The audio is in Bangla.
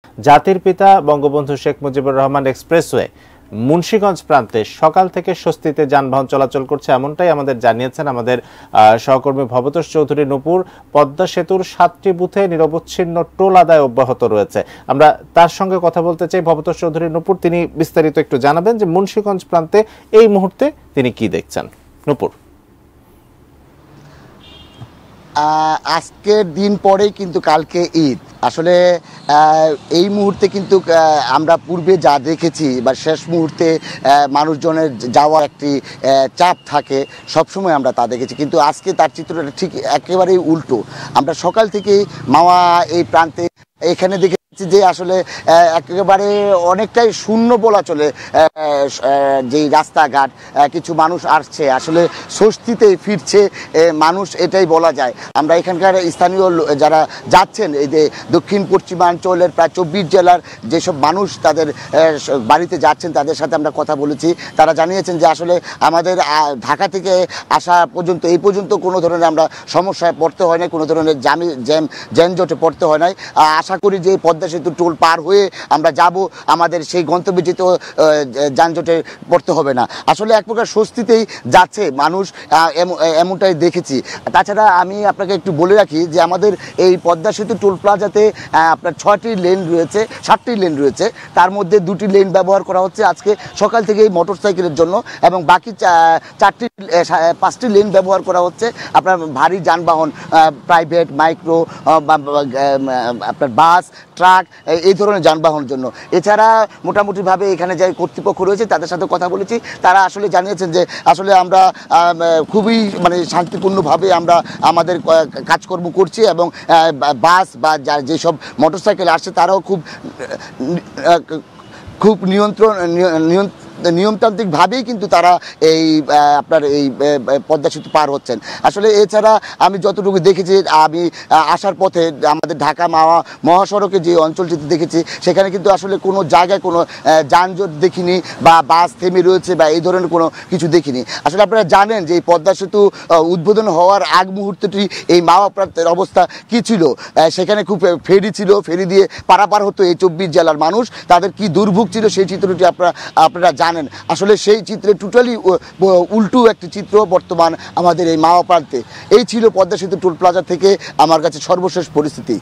জাতির পিতা বঙ্গবন্ধু শেখ মুজিবুর রহমান এক্সপ্রেসওয়ে মুন্সিগঞ্জ প্রান্তে সকাল থেকে স্বস্তিতে যানবাহন চলাচল করছে, এমনটাই আমাদের জানিয়েছেন আমাদের সহকর্মী ভবতোষ চৌধুরী নূপুর। পদ্মা সেতুর 7টি বুথে নিরবচ্ছিন্ন টোল আদায় অব্যাহত রয়েছে। আমরা তার সঙ্গে কথা বলতে চাই। ভবতোষ চৌধুরী নূপুর, তিনি বিস্তারিত একটু জানাবেন যে মুন্সিগঞ্জ প্রান্তে এই মুহূর্তে তিনি কি দেখছেন। নূপুর, আজকের দিন পরেই কিন্তু কালকে ঈদ। আসলে এই মুহূর্তে কিন্তু আমরা পূর্বে যা দেখেছি বা শেষ মুহূর্তে মানুষজনের যাওয়ার একটি চাপ থাকে, সবসময় আমরা তা দেখেছি, কিন্তু আজকে তার চিত্রটা ঠিক একেবারেই উল্টো। আমরা সকাল থেকেই মাওয়া এই প্রান্তে এখানে দেখেছি যে আসলে একেবারে অনেকটাই শূন্য বলা চলে। যেই রাস্তাঘাট, কিছু মানুষ আসছে, আসলে স্বস্তিতেই ফিরছে মানুষ, এটাই বলা যায়। আমরা এখানকার স্থানীয় যারা যাচ্ছেন, এই যে দক্ষিণ পশ্চিমাঞ্চলের প্রায় 24 জেলার যেসব মানুষ তাদের বাড়িতে যাচ্ছেন, তাদের সাথে আমরা কথা বলেছি। তারা জানিয়েছেন যে আসলে আমাদের ঢাকা থেকে আসা পর্যন্ত এই পর্যন্ত কোনো ধরনের আমরা সমস্যায় পড়তে হয় না, কোনো ধরনের যানজটে পড়তে হয় নাই। আশা করি যে পদ্মা সেতু টোল পার হয়ে আমরা যাব, আমাদের সেই গন্তব্যে যেতে যানজটে পড়তে হবে না। আসলে এক প্রকার স্বস্তিতেই যাচ্ছে মানুষ, এমনটাই দেখেছি। তাছাড়া আমি আপনাকে একটু বলে রাখি যে আমাদের এই পদ্মা সেতু টোল প্লাজাতে আপনার 6টি লেন রয়েছে, 7টি লেন রয়েছে। তার মধ্যে 2টি লেন ব্যবহার করা হচ্ছে আজকে সকাল থেকেই মোটরসাইকেলের জন্য, এবং বাকি 5টি লেন ব্যবহার করা হচ্ছে আপনার ভারী যানবাহন, প্রাইভেট, মাইক্রো, আপনার বাস, ট্রাক, এই ধরনের যানবাহনের জন্য। এছাড়া মোটামুটিভাবে এখানে যে কর্তৃপক্ষ রয়েছে তাদের সাথে কথা বলেছি, তারা আসলে জানিয়েছেন যে আসলে আমরা খুবই শান্তিপূর্ণভাবে আমরা আমাদের কাজকর্ম করছি, এবং বাস বা যেসব মোটরসাইকেল আসছে তারাও খুব নিয়মতান্ত্রিকভাবেই কিন্তু তারা এই আপনার এই পদ্মা সেতু পার হচ্ছেন। আসলে এছাড়া আমি যতটুকু দেখেছি, আমি আসার পথে আমাদের ঢাকা মাওয়া মহাসড়কে যে অঞ্চলটিতে দেখেছি, সেখানে কিন্তু আসলে কোনো জায়গায় কোনো যানজট দেখিনি বা বাস থেমে রয়েছে বা এই ধরনের কোনো কিছু দেখিনি। আসলে আপনারা জানেন যে এই পদ্মা সেতু উদ্বোধন হওয়ার আগ মুহূর্তটি এই মাওয়া প্রান্তের অবস্থা কী ছিল। সেখানে খুব ফেরি ছিল, ফেরি দিয়ে পারাপার হতো এই 24 জেলার মানুষ, তাদের কি দুর্ভোগ ছিল সেই চিত্রটি আপনারা জানেন। আসলে সেই চিত্রে টোটালি উল্টো একটি চিত্র বর্তমান আমাদের এই মাওয়া প্রান্তে। এই ছিল পদ্মা সেতু টোল প্লাজা থেকে আমার কাছে সর্বশেষ পরিস্থিতি।